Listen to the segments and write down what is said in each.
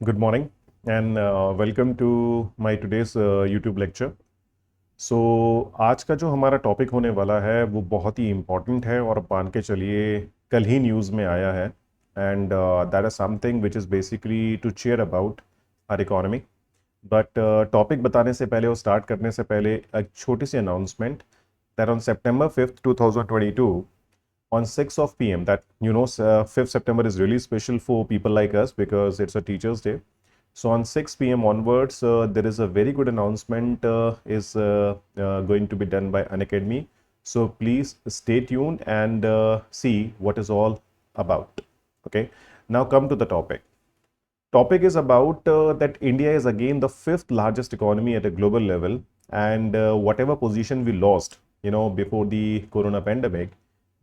Good morning and welcome to my today's YouTube lecture. So आज का जो हमारा टॉपिक होने वाला है वो बहुत ही इम्पोर्टेंट है और मान के चलिए कल ही न्यूज़ में आया है and that is something which is basically to chair about our economy. But topic बताने से पहले और स्टार्ट करने से पहले एक छोटी सी announcement that on September 5th 2022 on 6 of PM that 5th September is really special for people like us because it's a teachers day. So on 6 p.m. onwards, there is a very good announcement is going to be done by Unacademy. So please stay tuned and see what is all about. Okay. Now come to the topic. Topic is about that India is again the fifth largest economy at a global level, and whatever position we lost, before the corona pandemic,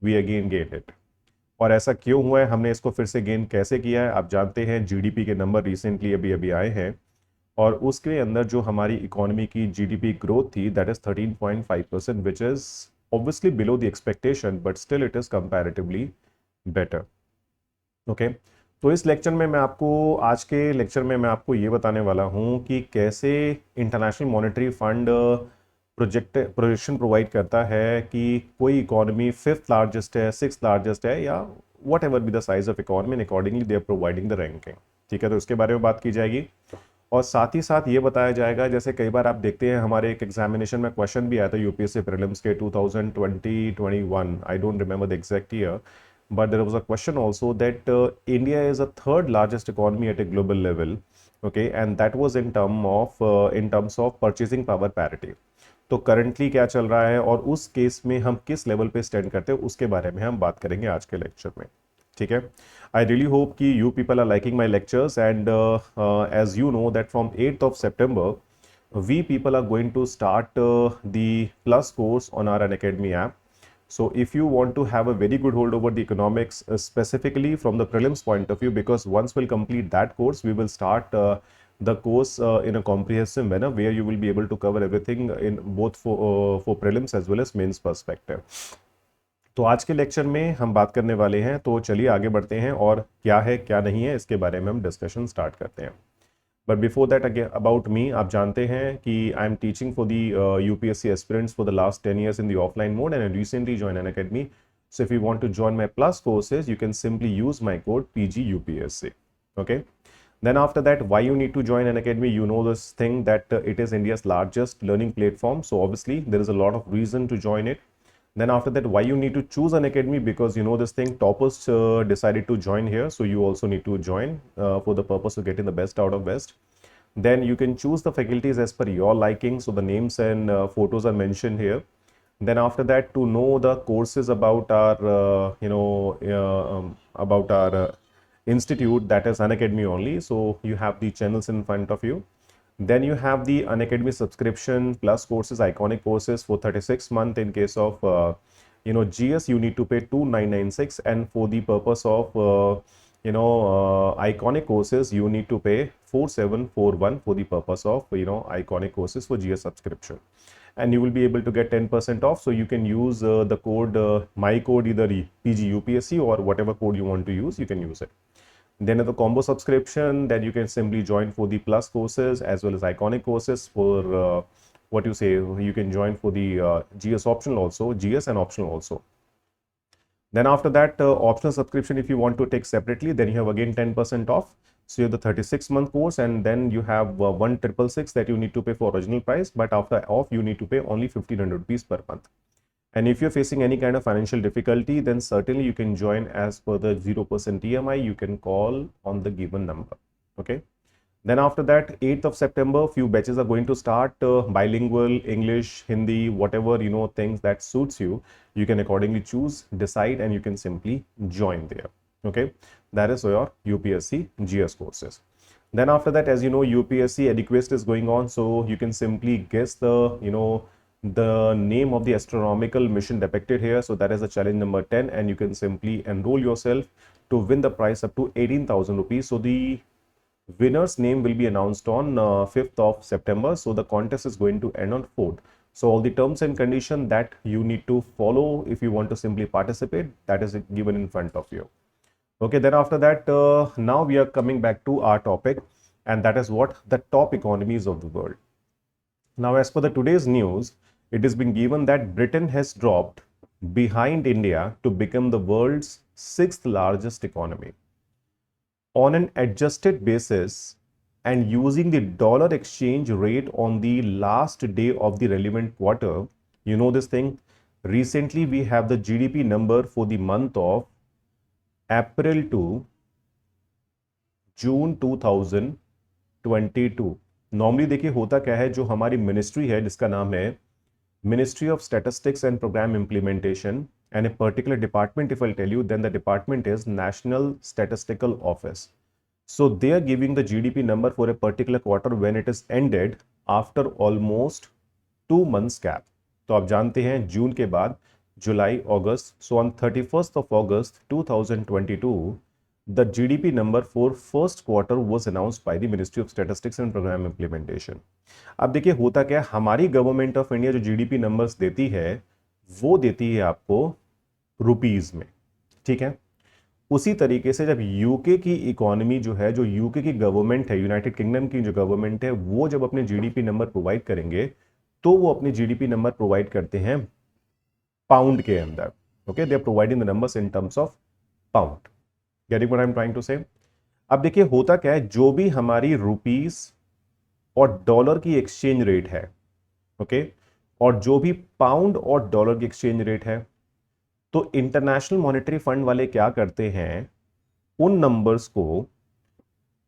we again gained it. और ऐसा क्यों हुआ है, हमने इसको फिर से gain कैसे किया है? आप जानते हैं जीडीपी के नंबर रिसेंटली अभी अभी आए हैं और उसके अंदर जो हमारी इकोनॉमी की जीडीपी ग्रोथ थी that is 13.5%, which is obviously below the expectation but still it is comparatively better. Okay. तो इस लेक्चर में मैं आपको आज के लेक्चर में मैं आपको ये बताने वाला हूँ कि कैसे international monetary fund projection provide करता है कि कोई इकोनॉमी फिफ्थ लार्जेस्ट है, सिक्स लार्जेस्ट है, या whatever be the size of economy and accordingly they are providing the ranking. ठीक है, तो इसके बारे में बात की जाएगी और साथ ही साथ ये बताया जाएगा, जैसे कई बार आप देखते हैं हमारे एक एग्जामिनेशन में क्वेश्चन भी आया था यूपीएससी प्रीलिम्स के 2020-21, I don't remember the exact year, but there was a question also that India is a third largest economy at a global level, okay, and that was in terms of purchasing power parity. तो currently क्या चल रहा है और उस case में हम किस लेवल पे स्टैंड करते हैं उसके बारे में हम बात करेंगे आज के लेक्चर में. ठीक है. आई रियली होप कि you people are liking my lectures and as you know that from 8th of September we people are going to start the plus course on our Unacademy app. So if you want to have a very good hold over the economics, specifically from the prelims point of view, because once we'll complete that course, we will start the course in a comprehensive manner where you will be able to cover everything in both for prelims as well as mains perspective. तो आज के lecture में हम बात करने वाले हैं, तो चलिए आगे बढ़ते हैं और क्या है क्या नहीं है इसके बारे में हम डिस्कशन स्टार्ट करते हैं. But before that again about me, आप जानते हैं कि I am teaching for the UPSC aspirants for the last 10 years in the offline mode and I recently joined an academy. So if you want to join my plus courses, you can simply use my code PGUPSC. Okay. Then after that, why you need to join an academy? You know this thing that it is India's largest learning platform. So obviously there is a lot of reason to join it. Then after that, why you need to choose an academy? Because you know this thing, toppers decided to join here, so you also need to join for the purpose of getting the best out of best. Then you can choose the faculties as per your liking, so the names and photos are mentioned here. Then after that, to know the courses about our about our institute, that is Unacademy only, so you have the channels in front of you. Then you have the Unacademy subscription plus courses, iconic courses for 36 months. In case of GS, you need to pay 2,996, and for the purpose of iconic courses, you need to pay 4,741 for the purpose of iconic courses for GS subscription, and you will be able to get 10% off. So you can use the code my code, either PGUPSC or whatever code you want to use, you can use it. Then the combo subscription that you can simply join for the plus courses as well as iconic courses for what you say, you can join for the GS optional also, GS and optional also. Then after that, optional subscription, if you want to take separately, then you have again 10% off. So you have the 36-month course, and then you have 1,666 that you need to pay for original price, but after off you need to pay only 1,500 rupees per month. And if you're facing any kind of financial difficulty, then certainly you can join as per the 0% EMI. You can call on the given number. Okay. Then after that, 8th of September, few batches are going to start, bilingual, English, Hindi, whatever, things that suits you. You can accordingly choose, decide, and you can simply join there. Okay. That is your UPSC GS courses. Then after that, as you know, UPSC EduQuest is going on. So you can simply guess the name of the astronomical mission depicted here. So that is the challenge number 10, and you can simply enroll yourself to win the prize up to 18,000 rupees. So the winner's name will be announced on 5th of September. So the contest is going to end on 4th. So all the terms and conditions that you need to follow if you want to simply participate, that is given in front of you. Okay, then after that, now we are coming back to our topic. and that is what the top economies of the world. Now, as per the today's news, it has been given that Britain has dropped behind India to become the world's sixth largest economy. On an adjusted basis and using the dollar exchange rate on the last day of the relevant quarter, you know this thing. Recently, we have the GDP number for the month of April to June 2022. Normally देखिए होता क्या है, जो हमारी ministry है जिसका नाम है Ministry of Statistics and Program Implementation, and a particular department, if I'll tell you, then the department is National Statistical Office. So they are giving the GDP number for a particular quarter when it is ended after almost 2 months gap. तो आप जानते हैं जून के बाद जुलाई, अगस्त. So on 31st of August 2022, the GDP number for first quarter was announced by the Ministry of Statistics and Program Implementation. अब देखिए होता क्या है, हमारी गवर्नमेंट ऑफ इंडिया जो जीडीपी नंबर्स देती है वो देती है आपको रुपीज में, ठीक है. उसी तरीके से जब यूके की इकोनॉमी जो है, जो यूके की गवर्नमेंट है, यूनाइटेड किंगडम की जो गवर्नमेंट है, वो जब अपने जीडीपी नंबर प्रोवाइड करेंगे तो वो अपने जीडीपी नंबर प्रोवाइड करते हैं पाउंड के अंदर. Okay, they are providing the numbers in terms of pound. Getting what I am trying to say. अब देखिए होता क्या है, जो भी हमारी रुपीस और डॉलर की एक्सचेंज रेट है, ओके, और जो भी पाउंड और डॉलर की एक्सचेंज रेट है, तो इंटरनेशनल मॉनेटरी फंड वाले क्या करते हैं, उन नंबर्स को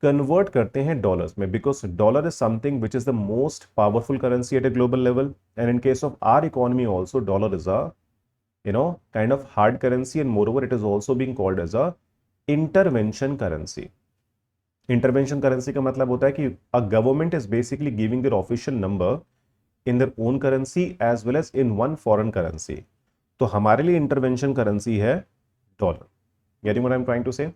कन्वर्ट करते हैं डॉलर्स में, because dollar is something which is the most powerful currency at a global level, and in case of our economy also dollar is a kind of hard currency, and moreover it is also being called as a intervention currency. Intervention currency का मतलब होता है कि a government is basically giving their official number in their own currency as well as in one foreign currency. तो हमारे लिए intervention currency है dollar. Getting what I'm trying to say?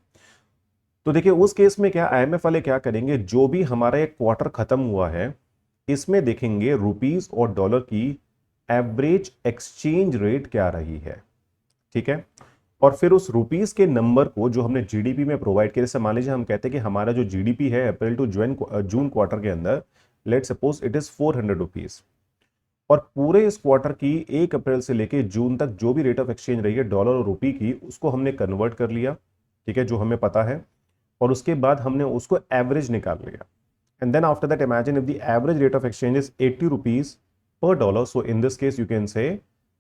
तो देखिए उस केस में क्या IMF वाले क्या करेंगे, जो भी हमारा एक क्वार्टर खत्म हुआ है इसमें देखेंगे रुपीस और डॉलर की एवरेज एक्सचेंज रेट क्या रही है, ठीक है. और फिर उस रुपीस के नंबर को जो हमने जीडीपी में प्रोवाइड किया, जैसे मान लीजिए हम कहते हैं कि हमारा जो जीडीपी है अप्रैल टू जून क्वार्टर के अंदर, let suppose it is 400 rupees, और पूरे इस क्वार्टर की 1 अप्रैल से लेके जून तक जो भी रेट ऑफ एक्सचेंज रही है डॉलर और रुपी की, उसको हमने कन्वर्ट कर लिया, ठीक है, जो हमें पता है, और उसके बाद हमने उसको एवरेज निकाल लिया. And then after that imagine if the average rate of exchange is 80 rupees per dollar, so in this case you can say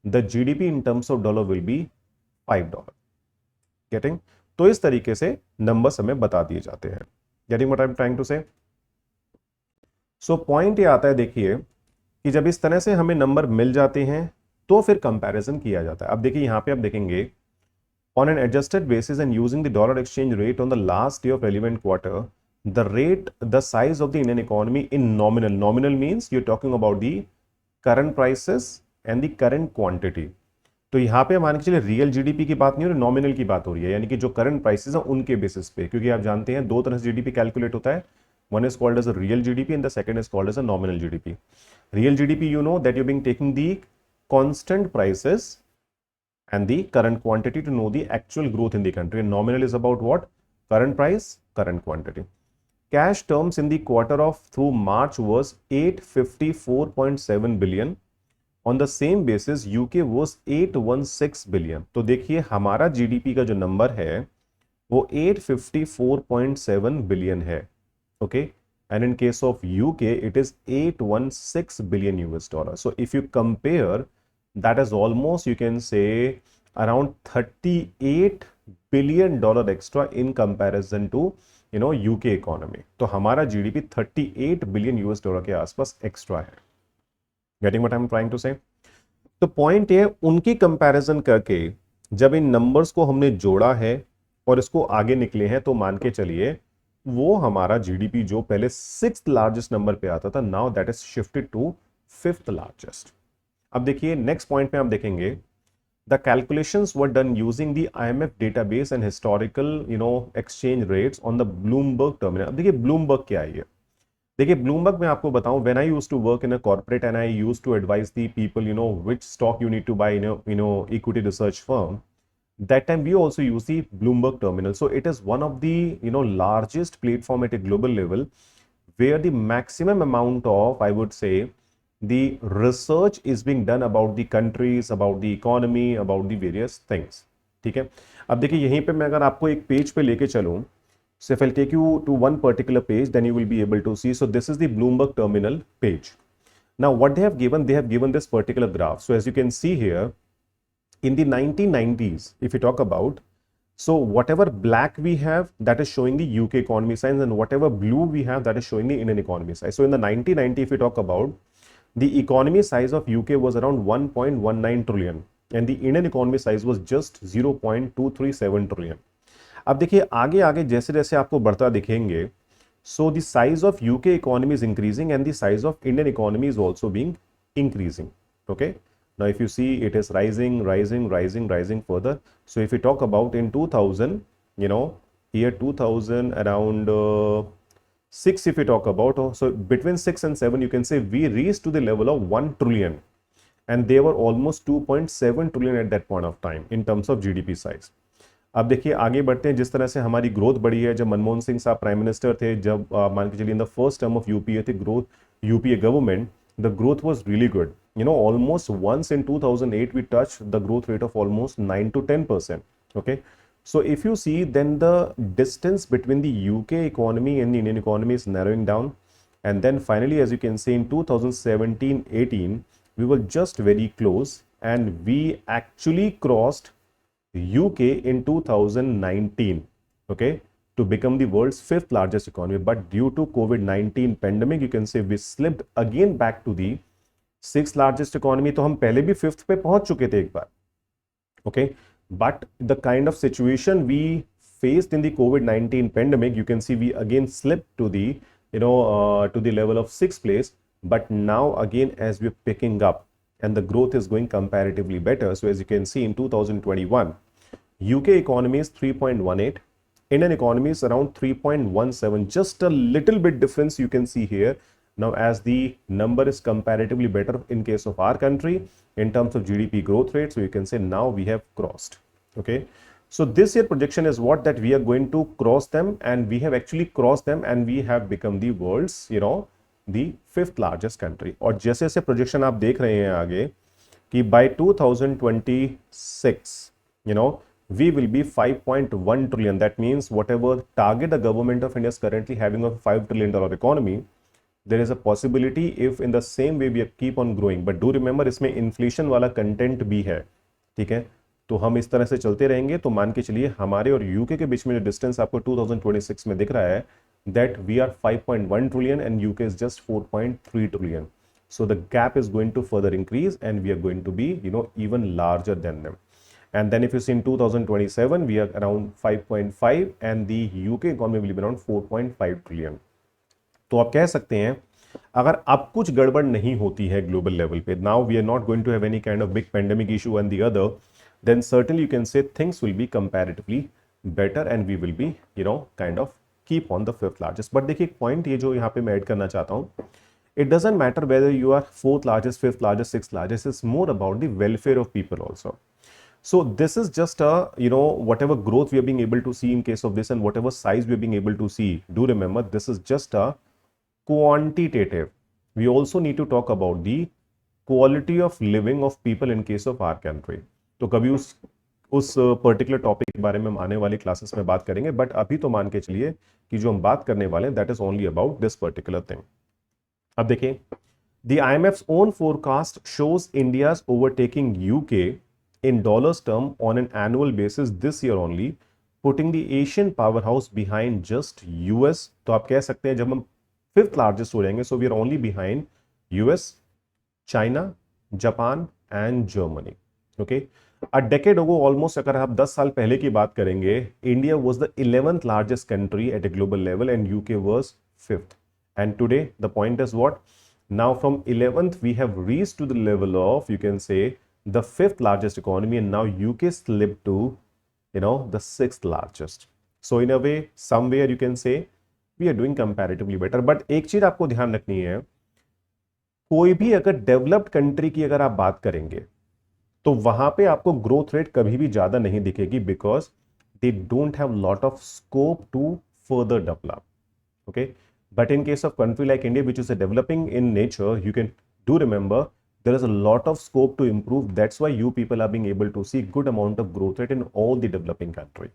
the GDP in terms of dollar will be $5. Getting? तो इस तरीके से numbers हमें बता दिए जाते हैं. Getting what I'm trying to say? So point ये आता है, देखिए कि जब इस तरह से हमें नंबर मिल जाते हैं तो फिर कंपैरिजन किया जाता है. अब देखिए यहाँ पे आप देखेंगे on an adjusted basis and using the dollar exchange rate on the last day of relevant quarter, the size of the Indian economy in nominal means you're talking about the current prices and the current quantity. तो यहाँ पे मान के चलिए real GDP की बात नहीं हो रही, नॉमिनल की बात हो रही है, यानी कि जो करंट प्राइसेस हैं उनके बेसिस पे, क्योंकि आप जानते हैं दो तरह से जीडीपी कैलकुलेट होता है. One is called as a real GDP and the second is called as a nominal GDP. Real GDP you know that you being taking the constant prices and the current quantity to know the actual growth in the country. And nominal is about what? Current price, current quantity. Cash terms in the quarter of through March was 854.7 billion. On the same basis, UK was 816 billion. तो देखिए हमारा GDP का जो number है वो 854.7 billion है, okay? And in case of UK, it is 816 billion US dollar. So if you compare, that is almost, you can say, around 38 billion dollar extra in comparison to UK economy. तो हमारा GDP 38 billion US dollar के आसपास extra है. Getting what I'm trying to say? तो point ये, उनकी comparison करके जब इन नंबर्स को हमने जोड़ा है और इसको आगे निकले हैं, तो मान के चलिए वो हमारा GDP जो पहले 6th लार्जेस्ट नंबर पे आता था, now that is shifted to 5th largest. अब देखिए नेक्स्ट पॉइंट पे आप देखेंगे the calculations were done using the IMF database and historical exchange rates on the Bloomberg terminal. अब देखिए Bloomberg क्या है ये. देखिए Bloomberg में आपको बताऊं, when I used to work in a corporate and I used to advise the people which stock you need to buy in a equity research firm, that time we also use the Bloomberg terminal. So it is one of the largest platform at a global level where the maximum amount of, I would say, the research is being done about the countries, about the economy, about the various things. ठीक है, अब देखिए यहीं पे मैं अगर आपको एक पेज पे लेके चलूं, so if I'll take you to one particular page, then you will be able to see. So this is the Bloomberg terminal page. Now what they have given this particular graph. So as you can see here, in the 1990s, if you talk about, so whatever black we have, that is showing the UK economy size, and whatever blue we have, that is showing the Indian economy size. So in the 1990, if we talk about, the economy size of UK was around 1.19 trillion and the Indian economy size was just 0.237 trillion. अब देखिए आगे आगे जैसे जैसे आपको बढ़ता दिखेंगे, so the size of UK economy is increasing and the size of Indian economy is also being increasing. Okay, now if you see, it is rising further. So if we talk about in 2000, year 2000, around 6, if we talk about, so between 6 and 7, you can say we reached to the level of 1 trillion and they were almost 2.7 trillion at that point of time in terms of GDP size. अब देखिए आगे बढ़ते हैं, जिस तरह से हमारी growth बढ़ी है, जब मनमोहन सिंह साहब प्राइम मिनिस्टर थे, जब मान के चलिए in the first term of UPA थे, growth UPA government, the growth was really good. Almost once in 2008 we touched the growth rate of almost 9 to 10%. Okay, so if you see, then the distance between the UK economy and the Indian economy is narrowing down, and then finally, as you can see, in 2017-18 we were just very close and we actually crossed UK in 2019, okay, to become the world's 5th largest economy. But due to COVID-19 pandemic, you can say we slipped again back to the 6th largest economy. तो हम पहले भी 5th पे पहुंच चुके थे एक बार. Okay, but the kind of situation we faced in the COVID-19 pandemic, you can see we again slipped to the to the level of 6th place. But now again, as we're picking up and the growth is going comparatively better. So as you can see, in 2021, UK economy is 3.18, Indian economy is around 3.17, just a little bit difference you can see here. Now as the number is comparatively better in case of our country in terms of GDP growth rate, so you can say now we have crossed. Okay, so this year projection is what, that we are going to cross them, and we have actually crossed them and we have become the world's the 5th largest country. और जैसे जैसे projection आप देख रहे हैं आगे कि by 2026 we will be 5.1 trillion. That means whatever target the government of India is currently having of $5 trillion economy, there is a possibility if in the same way we keep on growing. But do remember, इसमें inflation वाला content भी है. ठीक है, तो हम इस तरह से चलते रहेंगे तो मान के चलिए हमारे और यूके के बीच में जो डिस्टेंस आपको 2026 में दिख रहा है, that we are 5.1 trillion and UK is just 4.3 trillion. So the gap is going to further increase and we are going to be even larger than them. And then if you see in 2027 we are around 5.5 and the UK economy will be around 4.5 trillion. तो आप कह सकते हैं अगर अब कुछ गड़बड़ नहीं होती है ग्लोबल लेवल पे, now we are not going to have any kind of big pandemic issue and the other, then certainly you can say things will be comparatively better and we will be kind of keep on the 5th largest. But देखिए एक point ये जो यहाँ पे मैं add करना चाहता हूँ, it doesn't matter whether you are 4th largest, 5th largest, 6th largest, it's more about the welfare of people also. So this is just a whatever growth we are being able to see in case of this and whatever size we are being able to see, do remember this is just a quantitative. We also need to talk about the quality of living of people in case of our country. तो कभी उस particular topic के बारे में हम आने वाली classes में बात करेंगे, बट अभी तो मान के चलिए कि जो हम बात करने वाले हैं that is only about this particular thing. अब देखिए, the IMF's own forecast shows India's overtaking UK in dollars term on an annual basis this year only, putting the Asian powerhouse behind just US. तो आप कह सकते हैं जब हम 5th largest हो जाएंगे, so we are only behind US, China, Japan and Germany. Okay, a decade ago almost, अगर आप 10 साल पहले की बात करेंगे, India was the 11th largest country at a global level and UK was 5th. And today the point is what? Now from 11th we have reached to the level of, you can say, the 5th largest economy, and now UK slipped to the 6th largest. So in a way, somewhere you can say we are doing comparatively better. But एक चीज आपको ध्यान रखनी है, कोई भी अगर developed country की अगर आप बात करेंगे तो वहां पे आपको ग्रोथ रेट कभी भी ज्यादा नहीं दिखेगी, because they don't have lot of scope to further develop. Okay, But in case of country like India, which is a developing in nature, you can do remember there is a lot of scope to improve. That's why you people are being able to see good amount of growth rate in all the developing country.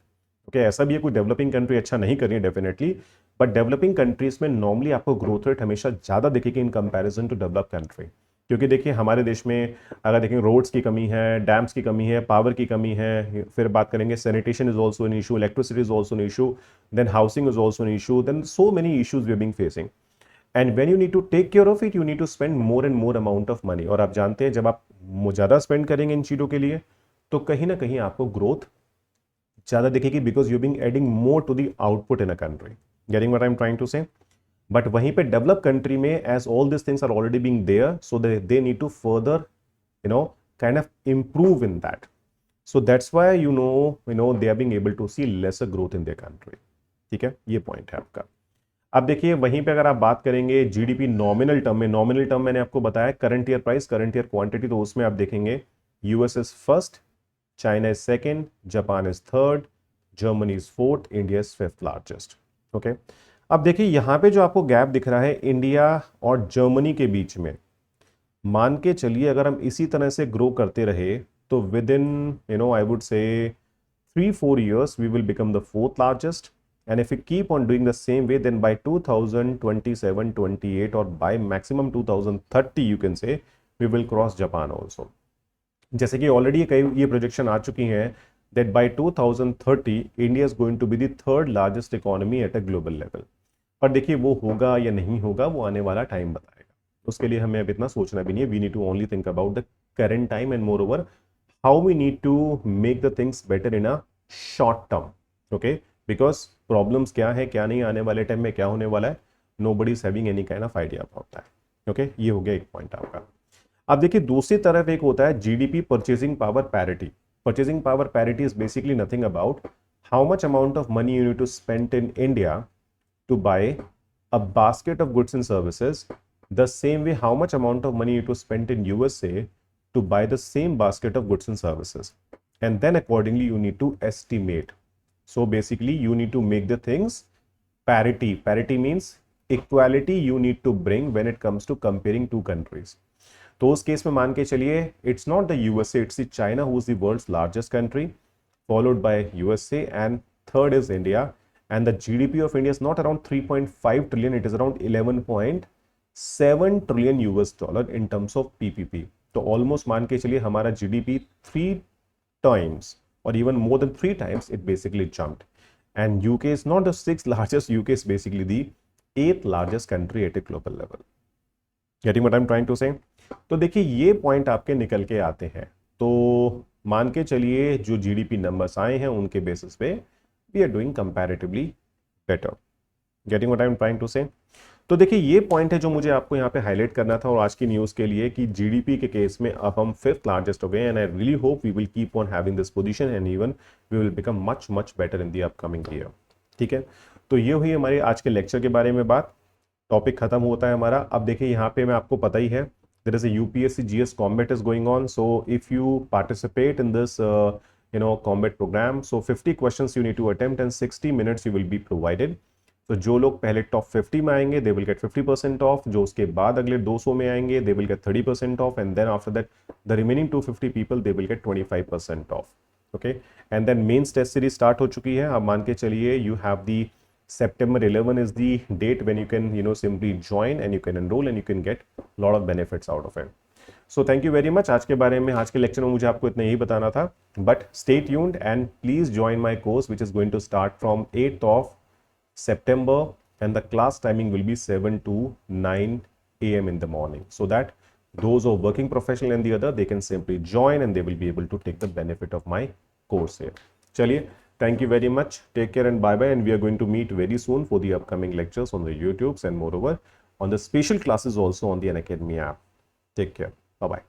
Okay ऐसा भी है कोई developing country अच्छा नहीं कर रही है definitely, but developing countries में नॉर्मली आपको ग्रोथ रेट हमेशा ज़्यादा दिखेगी in comparison to develop country. क्योंकि देखिए हमारे देश में अगर देखें रोड्स की कमी है, डैम्स की कमी है, पावर की कमी है, फिर बात करेंगे sanitation is also an issue, electricity is also an issue, then housing is also an issue, then so many issues we are being facing. And when you need to take care of it, you need to spend more and more amount of money. और आप जानते हैं जब आप ज़्यादा spend करेंगे इन चीज़ों के लिए तो कहीं ना कहीं आपको ग्रोथ ज़्यादा दिखेगी, because you being adding more to the output in a country. Getting what I am trying to say? But वहीं पे डेवलप कंट्री में as all this things are already being there, so they need to further kind of improve in that. So that's why they are being able to see lesser growth in their country. ठीक है, ये point है आपका। अब देखिए वहीं पे अगर आप बात करेंगे जीडीपी नॉमिनल टर्म में, नॉमिनल टर्म मैंने आपको बताया current year price, current year quantity, तो उसमें आप देखेंगे US is first, China is second, Japan is third, Germany is fourth, India is fifth largest. Okay, अब देखिए यहाँ पे जो आपको गैप दिख रहा है इंडिया और जर्मनी के बीच में, मान के चलिए अगर हम इसी तरह से ग्रो करते रहे तो with in I would say 3-4 years we will become the fourth largest, and if we keep on doing the same way, then by 2027-28 or by maximum 2030 you can say we will cross Japan also. जैसे कि already कई ये projection आ चुकी हैं that by 2030 India is going to be the third largest economy at a global level. पर देखिए वो होगा या नहीं होगा वो आने वाला टाइम बताएगा, उसके लिए हमें अब इतना सोचना भी नहीं है। We need to only think about the current time and moreover how we need to make the things better in a short term. Okay, because problems क्या है, क्या नहीं, आने वाले टाइम में क्या होने वाला है, nobody is having any kind of idea about that. Okay, ये हो गया एक पॉइंट आपका। अब देखिए दूसरी तरफ एक होता है GDP purchasing power parity. Purchasing power parity is basically nothing about how much amount of money you need to spend in India to buy a basket of goods and services, the same way how much amount of money you need to spend in USA to buy the same basket of goods and services, and then accordingly you need to estimate. So basically you need to make the things parity. Parity means equality you need to bring when it comes to comparing two countries. तो उस case में मान के चलिए it's not the USA, it's the China who is the world's largest country, followed by USA, and third is India. And the GDP of India is not around 3.5 trillion, it is around 11.7 trillion US dollar in terms of PPP. तो almost मान के चलिए हमारा GDP 3 times or even more than 3 times it basically jumped. And UK is not the 6th largest, UK is basically the 8th largest country at a global level. Getting what I'm trying to say? तो देखिए ये point आपके निकल के आते हैं, तो मान के चलिए जो GDP नंबर्स आए हैं उनके बेसिस पे we are doing comparatively better. Getting what I am trying to say? तो देखिए ये पॉइंट है जो मुझे आपको यहाँ पे हाईलाइट करना था और आज की न्यूज़ के लिए कि जीडीपी के केस में अब हम फिफ्थ लार्जेस्ट हो गए, and I really hope we will keep on having this position and even we will become much much better in the upcoming year. ठीक है, तो ये हुई हमारे आज के लेक्चर के बारे में बात, टॉपिक खत्म होता है हमारा। अब देखिए यहाँ पे मैं आपको पता ही है there is a UPSC GS combat is going on, so if you participate in this combat program, so 50 questions you need to attempt and 60 minutes you will be provided. तो जो लोग पहले टॉप 50 में आएंगे they will get 50% off, जो उसके बाद अगले 200 में आएंगे they will get 30% off, and then after that the remaining 250 people they will get 25% off. Okay, and then mains test series start हो चुकी है। अब मान के चलिए you have the September 11 is the date when you can simply join and you can enroll and you can get lot of benefits out of it. So thank you very much. आज के बारे में, आज के lecture में मुझे आपको इतना यही बताना था, but stay tuned and please join my course which is going to start from 8th of September, and the class timing will be 7 to 9 AM in the morning, so that those who are working professional and the other they can simply join and they will be able to take the benefit of my course here. चलिए, thank you very much, take care and bye bye, and we are going to meet very soon for the upcoming lectures on the YouTubes and moreover on the special classes also on the Unacademy app. Take care. Bye-bye.